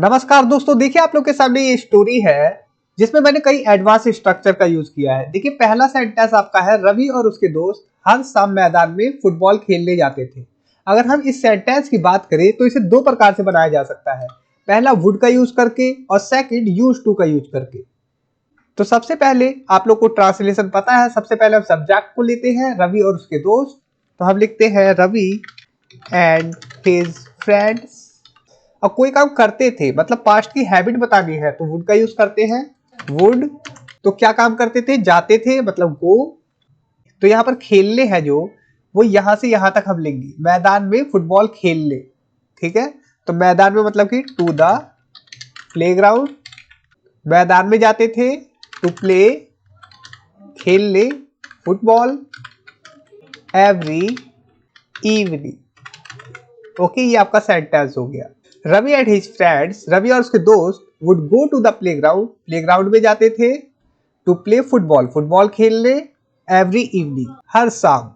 नमस्कार दोस्तों, देखिए आप लोग के सामने ये स्टोरी है जिसमें मैंने कई एडवांस स्ट्रक्चर का यूज किया है। देखिए पहला सेंटेंस आपका है, रवि और उसके दोस्त हर शाम मैदान में फुटबॉल खेलने जाते थे। अगर हम इस सेंटेंस की बात करें तो इसे दो प्रकार से बनाया जा सकता है। पहला वुड का यूज करके और सेकंड यूज टू का यूज करके। तो सबसे पहले आप लोग को ट्रांसलेशन पता है। सबसे पहले हम सब्जेक्ट को लेते हैं, रवि और उसके दोस्त। तो हम लिखते हैं रवि एंड हिज फ्रेंड्स। और कोई काम करते थे मतलब पास्ट की हैबिट बतानी है तो वुड का यूज करते हैं, वुड। तो क्या काम करते थे, जाते थे मतलब गो। तो यहाँ पर खेलने है जो, वो यहां से यहां तक हम लेंगे, मैदान में फुटबॉल खेलने। ठीक है, तो मैदान में मतलब कि टू द प्लेग्राउंड। मैदान में जाते थे टू प्ले, खेलने फुटबॉल एवरी इवनिंग। ओके, ये आपका सेंटेंस हो गया। Ravi and his friends, Ravi और उसके दोस्त would go to the playground, playground में जाते थे, टू प्ले फुटबॉल, फुटबॉल खेलने, एवरी इवनिंग, हर शाम।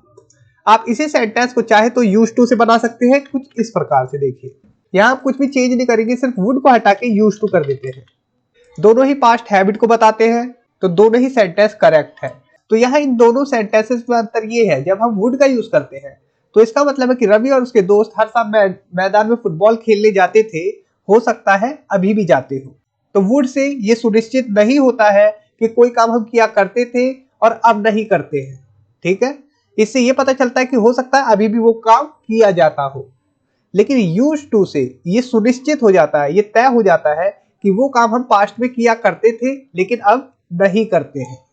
आप इसी सेंटेंस को चाहे तो यूज टू से बना सकते हैं कुछ इस प्रकार से। देखिए यहाँ आप कुछ भी चेंज नहीं करेंगे, सिर्फ वुड को हटा के यूज टू कर देते हैं। दोनों ही पास्ट हैबिट को बताते हैं, तो दोनों ही सेंटेंस करेक्ट है। तो यहाँ इन दोनों सेंटेंसेस में अंतर ये है, जब हम वुड का यूज करते हैं तो इसका मतलब है कि रवि और उसके दोस्त हर शाम मैदान में फुटबॉल खेलने जाते थे, हो सकता है अभी भी जाते हो। तो वुड से ये सुनिश्चित नहीं होता है कि कोई काम हम किया करते थे और अब नहीं करते हैं। ठीक है, इससे ये पता चलता है कि हो सकता है अभी भी वो काम किया जाता हो। लेकिन यूज टू से ये सुनिश्चित हो जाता है, ये तय हो जाता है कि वो काम हम पास्ट में किया करते थे लेकिन अब नहीं करते हैं।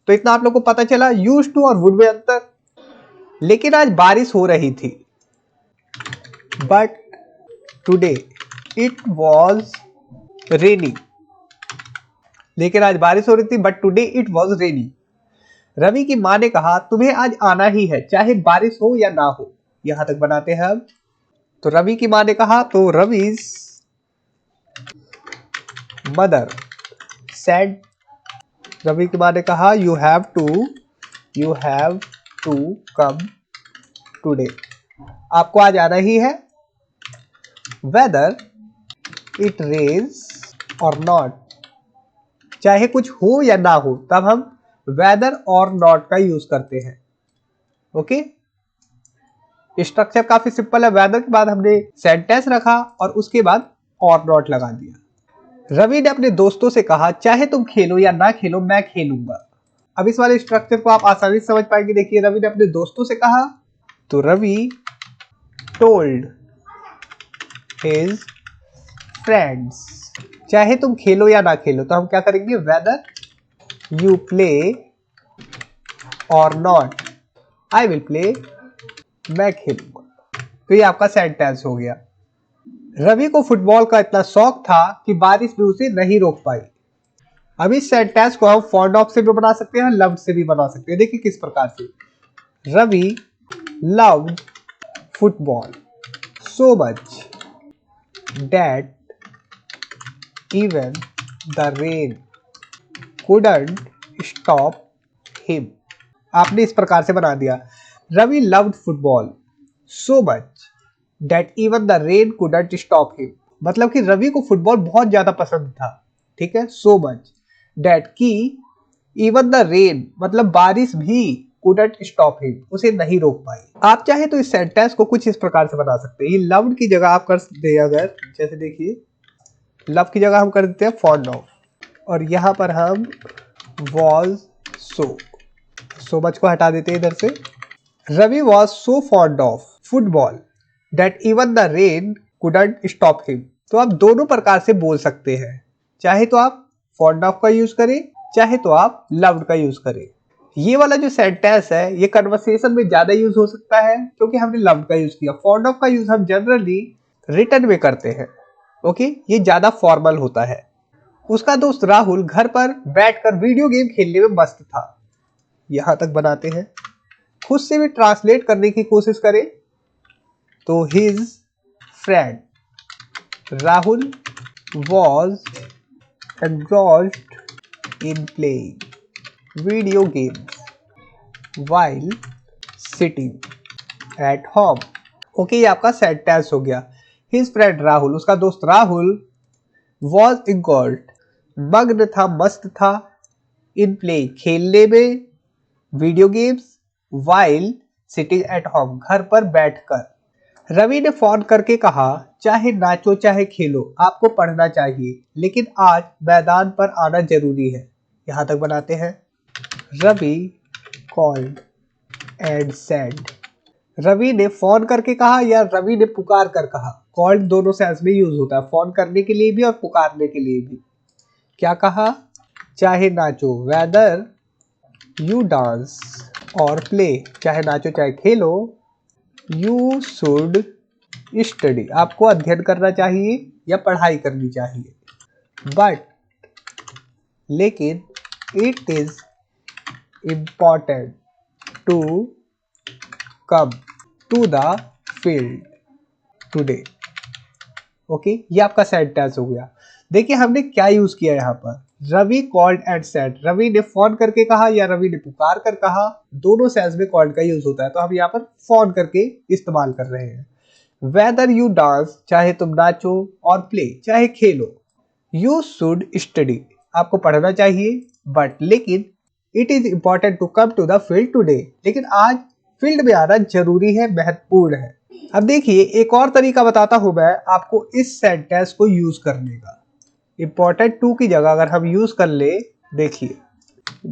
तो इतना आप लोग को पता चला यूज टू और वुड में अंतर। लेकिन आज बारिश हो रही थी, बट टुडे इट वॉज रेनी। लेकिन आज बारिश हो रही थी बट टुडे इट वॉज रेनी। रवि की माँ ने कहा तुम्हें आज आना ही है चाहे बारिश हो या ना हो। यहां तक बनाते हैं हम। तो रवि की माँ ने कहा, तो रविज मदर सेड, रवि की माँ ने कहा you have to come today, आपको आज आना ही है। वेदर इट रेन्स और नॉट, चाहे कुछ हो या ना हो, तब हम वेदर और नॉट का यूज करते हैं। ओके, स्ट्रक्चर काफी सिंपल है। वेदर के बाद हमने सेंटेंस रखा और उसके बाद और नॉट लगा दिया। रवि ने अपने दोस्तों से कहा चाहे तुम खेलो या ना खेलो मैं खेलूंगा। अब इस वाले स्ट्रक्चर को आप आसानी से समझ पाएंगे। देखिए रवि ने अपने दोस्तों से कहा, तो रवि टोल्ड हिज फ्रेंड्स, चाहे तुम खेलो या ना खेलो, तो हम क्या करेंगे, वेदर यू प्ले और नॉट आई विल प्ले, मैं खेलूंगा। तो ये आपका सेंटेंस हो गया। रवि को फुटबॉल का इतना शौक था कि बारिश भी उसे नहीं रोक पाई। अब इस सेंटेंस को हम फॉन्ड ऑफ से भी बना सकते हैं, लव्ड से भी बना सकते हैं। देखिए किस प्रकार से, Ravi loved football so much that even the rain couldn't stop him। आपने इस प्रकार से बना दिया, Ravi loved football so much that even the rain couldn't stop him। मतलब कि रवि को फुटबॉल बहुत ज्यादा पसंद था। ठीक है, so much that कि even the rain मतलब बारिश भी couldn't stop him, उसे नहीं रोक पाई। आप चाहे तो इस सेंटेंस को कुछ इस प्रकार से बना सकते हैं। ये loved की जगह आप कर सकते हैं, अगर जैसे देखिए लव की जगह हम कर देते हैं फॉन्ड ऑफ, और यहां पर हम वॉज सो मच को हटा देते हैं इधर से। Ravi was so fond of football that even the rain couldn't stop him. तो आप दोनों प्रकार से बोल सकते हैं, चाहे तो आप फॉन्ड ऑफ का यूज करें, चाहे तो आप लव्ड का यूज करें। ये वाला जो सेंटेंस है ये कन्वर्सेशन में ज्यादा यूज हो सकता है क्योंकि हमने लव्ड का यूज किया। फॉन्ड ऑफ का यूज हम जनरली रिटर्न में करते हैं। ओके, ये ज्यादा फॉर्मल होता है। उसका दोस्त राहुल घर पर बैठकर वीडियो गेम खेलने में मस्त था। यहां तक बनाते हैं। खुद से भी ट्रांसलेट करने की कोशिश करें तो his friend Rahul was engrossed in playing video games while sitting at home. Okay, ये आपका सेंटेंस हो गया। हिज फ्रेंड राहुल, उसका दोस्त राहुल वॉज इंगॉल्ड मग्न था, मस्त था, इन प्ले खेलने में, video games, while sitting at home घर पर बैठकर। रवि ने फोन करके कहा, चाहे नाचो चाहे खेलो आपको पढ़ना चाहिए, लेकिन आज मैदान पर आना जरूरी है। यहां तक बनाते हैं। Ravi called and said. Ravi ने फोन करके कहा या रवि ने पुकार कर कहा। कॉल्ड दोनों सेंस में यूज होता है, फोन करने के लिए भी और पुकारने के लिए भी। क्या कहा? चाहे नाचो, वेदर यू डांस और प्ले, चाहे नाचो चाहे खेलो, यू शुड स्टडी, आपको अध्ययन करना चाहिए या पढ़ाई करनी चाहिए, बट लेकिन it is important to come to the field today. Okay, ये आपका सेंटेंस हो गया। देखिए हमने क्या यूज किया यहाँ पर, Ravi called and said. Ravi ने फोन करके कहा या रवि ने पुकार कर कहा, दोनों सेंस में कॉल्ड का यूज होता है, तो हम यहाँ पर फोन करके इस्तेमाल कर रहे हैं। वेदर यू डांस, चाहे तुम नाचो, और प्ले, चाहे खेलो, यू शुड स्टडी, आपको पढ़ना चाहिए, बट लेकिन it is important to come to the field today, लेकिन आज फील्ड में आना जरूरी है, महत्वपूर्ण है। अब देखिए एक और तरीका बताता हूं मैं आपको इस सेंटेंस को यूज करने का। इम्पॉर्टेंट टू की जगह अगर हम यूज कर ले, देखिए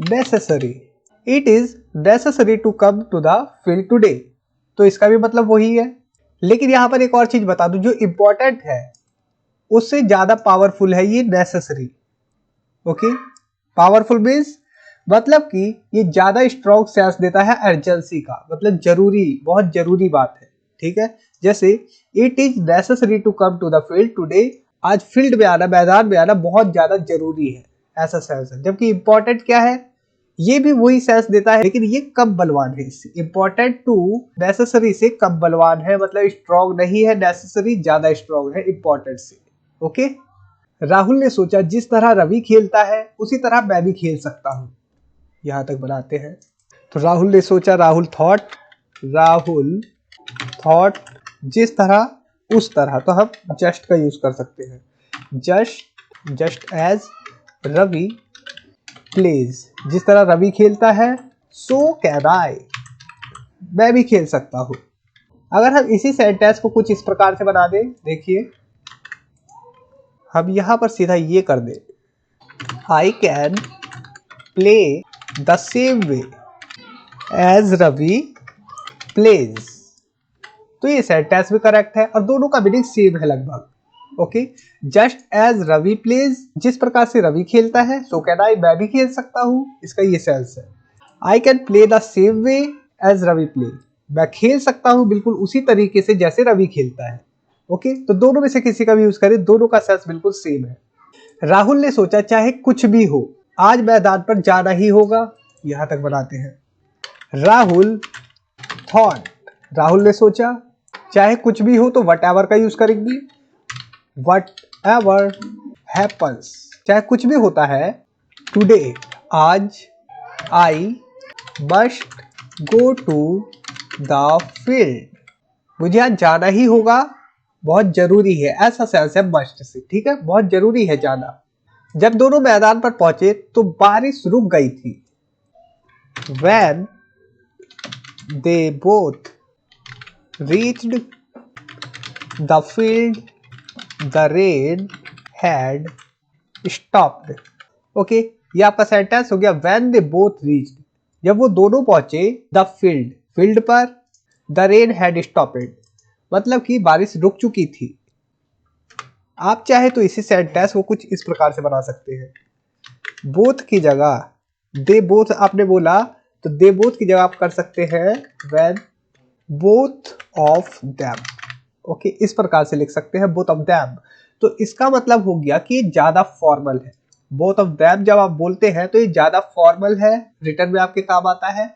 necessary, it is necessary to come to the field today, तो इसका भी मतलब वही है। लेकिन यहां पर एक और चीज बता दूं, जो इम्पोर्टेंट है उससे ज्यादा पावरफुल है ये नेसेसरी। ओके, पावरफुल मीन्स मतलब कि ये ज्यादा स्ट्रॉन्ग सेंस देता है अर्जेंसी का, मतलब जरूरी, बहुत जरूरी बात है। ठीक है, जैसे it is necessary to come to the field today, आज फील्ड में आना, मैदान में आना बहुत ज्यादा जरूरी है, ऐसा सेंस है। जबकि इंपॉर्टेंट क्या है, ये भी वही सेंस देता है, लेकिन ये कम बलवान है इससे। इंपॉर्टेंट टू नेसेसरी से कम बलवान है, मतलब स्ट्रॉन्ग नहीं है, नेसेसरी ज्यादा स्ट्रॉन्ग है इंपॉर्टेंट से। ओके, राहुल ने सोचा जिस तरह रवि खेलता है उसी तरह मैं भी खेल सकता हूं। यहां तक बनाते हैं। तो राहुल ने सोचा, राहुल थॉट जिस तरह उस तरह, तो हम जस्ट का यूज कर सकते हैं। जस्ट एज रवि प्लेज, जिस तरह रवि खेलता है, सो कैन आई, मैं भी खेल सकता हूं। अगर हम इसी सेंटेंस को कुछ इस प्रकार से बना दें, देखिए हम यहां पर सीधा ये कर दे, I can play the same way as Ravi plays, तो ये सेंटेंस भी करेक्ट है और दोनों का मीनिंग सेम है लगभग। Okay, just as Ravi plays, जिस प्रकार से रवि खेलता है, सो कैन आई, मैं भी खेल सकता हूं, इसका ये सेंस है। I can play the same way as Ravi play, मैं खेल सकता हूं बिल्कुल उसी तरीके से जैसे रवि खेलता है। ओके, तो दोनों में से किसी का भी यूज करें, दोनों का सेंस बिल्कुल सेम है। राहुल ने सोचा चाहे कुछ भी हो आज मैदान पर जाना ही होगा। यहां तक बनाते हैं। राहुल थॉट, राहुल ने सोचा, चाहे कुछ भी हो तो वट एवर का यूज करेंगे। वट एवर हैपन्स, चाहे कुछ भी होता है, टुडे आज, I must go to the field, मुझे आज जाना ही होगा, बहुत जरूरी है, ऐसा सेंस है मस्ट से। ठीक है, बहुत जरूरी है जाना। जब दोनों मैदान पर पहुंचे तो बारिश रुक गई थी। When they both reached the field, the rain had stopped. Okay, ये आपका सेंटेंस हो गया। When they both reached, जब वो दोनों पहुंचे, the field, फील्ड पर, the rain had stopped, मतलब कि बारिश रुक चुकी थी। आप चाहे तो इसी सेंटेंस को कुछ इस प्रकार से बना सकते हैं। बोथ की जगह दे बोथ आपने बोला, तो दे बोथ की जगह आप कर सकते हैं when both of them। Okay, इस प्रकार से लिख सकते हैं both of them। तो इसका मतलब हो गया कि ज्यादा फॉर्मल है। both of them जब आप बोलते हैं तो ये ज्यादा फॉर्मल है, रिटर्न में आपके काम आता है।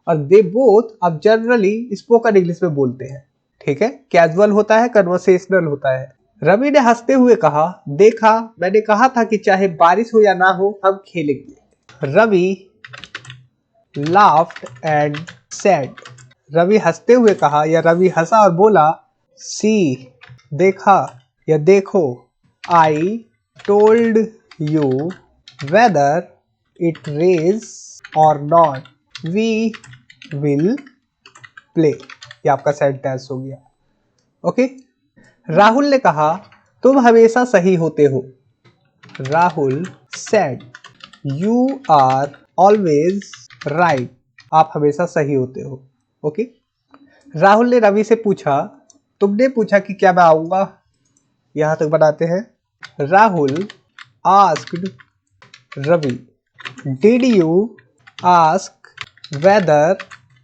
और दे बोथ आप जनरली स्पोकन इंग्लिश में बोलते हैं। ठीक है, कैजुअल होता है, कन्वर्सेशनल होता है। रवि ने हंसते हुए कहा, देखा मैंने कहा था कि चाहे बारिश हो या ना हो हम खेलेंगे। Ravi laughed and said, Ravi हंसते हुए कहा या रवि हंसा और बोला, सी देखा या देखो, आई told you whether it rains or not, we will play। ये आपका सेंटेंस हो गया। ओके, राहुल ने कहा तुम हमेशा सही होते हो। Rahul said you are always right, आप हमेशा सही होते हो। ओके, राहुल ने रवि से पूछा तुमने पूछा कि क्या मैं आऊंगा, यहां तक बनाते हैं। Rahul asked Ravi did you ask whether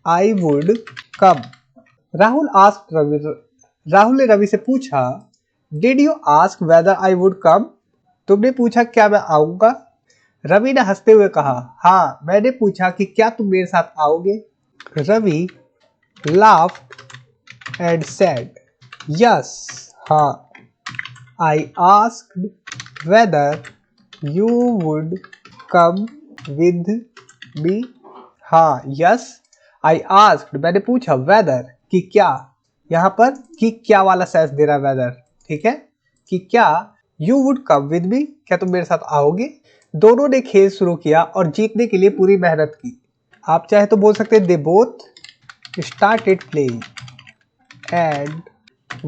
I would come। Rahul ने रवि से पूछा did you ask whether I would come, तुमने पूछा क्या मैं आऊंगा। रवि ने हंसते हुए कहा हाँ मैंने पूछा कि क्या तुम मेरे साथ आओगे। Ravi laughed and said yes, हाँ। I asked whether you would come with me, हाँ यस। आई आस्क्ड, मैंने पूछा, वेदर, कि क्या, यहां पर कि क्या वाला सेंस दे रहा है वेदर, ठीक है, कि क्या यू वुड कम विद मी, क्या तुम मेरे साथ आओगे। दोनों ने खेल शुरू किया और जीतने के लिए पूरी मेहनत की। आप चाहे तो बोल सकते हैं they both started playing and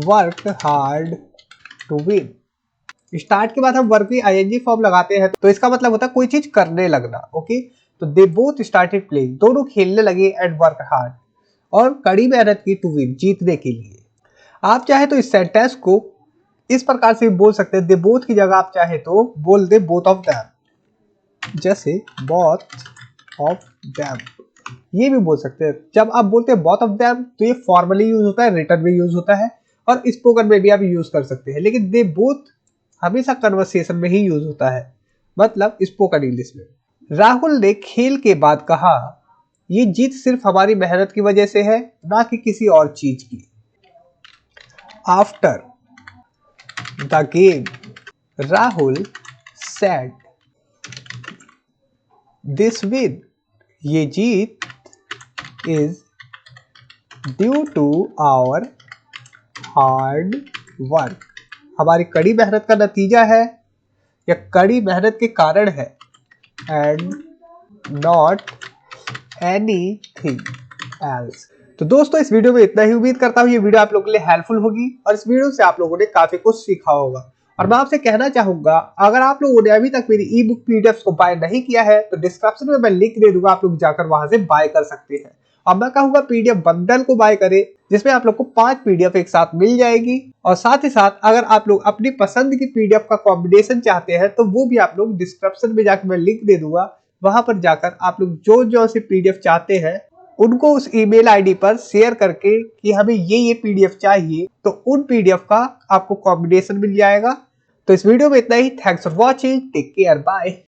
work hard to win. Start के बाद हम वर्क की आईएनजी फॉर्म लगाते हैं तो इसका मतलब होता है कोई चीज करने लगना। ओके, तो दे बोथ स्टार्टेड प्लेइंग, दोनों खेलने लगे एंड वर्क हार्ड, और कड़ी मेहनत की टू विन, जीतने के लिए। आप चाहे तो इस सेंटेंस को इस प्रकार से बोल सकते हैं, दे बोथ की जगह आप चाहे तो बोल दे बोथ ऑफ देम, जैसे बोथ ऑफ देम, ये भी बोल सकते हैं। जब आप बोलते हैं बोथ ऑफ देम तो ये फॉर्मली यूज होता है, रिटन में यूज होता है, और स्पोकन में भी आप यूज कर सकते हैं। लेकिन दे बोथ हमेशा कन्वर्सेशन में ही यूज होता है, मतलब स्पोकन इंग्लिश में। राहुल ने खेल के बाद कहा ये जीत सिर्फ हमारी मेहनत की वजह से है, ना कि किसी और चीज की। After the game Rahul said this win, ये जीत is due to our hard work, हमारी कड़ी मेहनत का नतीजा है या कड़ी मेहनत के कारण है, एंड नॉट एनीथिंग एल्स। तो दोस्तों इस वीडियो में इतना ही। उम्मीद करता हूँ ये वीडियो आप लोगों के लिए हेल्पफुल होगी और इस वीडियो से आप लोगों ने काफी कुछ सीखा होगा। और मैं आपसे कहना चाहूंगा अगर आप लोगों ने अभी तक मेरी ई बुक पीडीएफ को बाय नहीं किया है तो डिस्क्रिप्शन में मैं लिंक दे दूंगा, आप लोग जाकर वहां से बाय कर सकते हैं। अब मैं कहूंगा पीडीएफ बंडल को बाय करें जिसमें आप लोग को 5 पीडीएफ एक साथ मिल जाएगी, और साथ ही साथ अगर आप लोग अपनी पसंद की पीडीएफ का कॉम्बिनेशन चाहते हैं तो वो भी आप लोग डिस्क्रिप्शन में जाकर मैं लिंक दे दूंगा, वहां पर जाकर आप लोग जो जो से पीडीएफ चाहते हैं उनको उस ईमेल आईडी पर शेयर करके कि हमें ये पीडीएफ चाहिए, तो उन पीडीएफ का आपको कॉम्बिनेशन मिल जाएगा। तो इस वीडियो में इतना ही। Thanks for watching, take care, bye.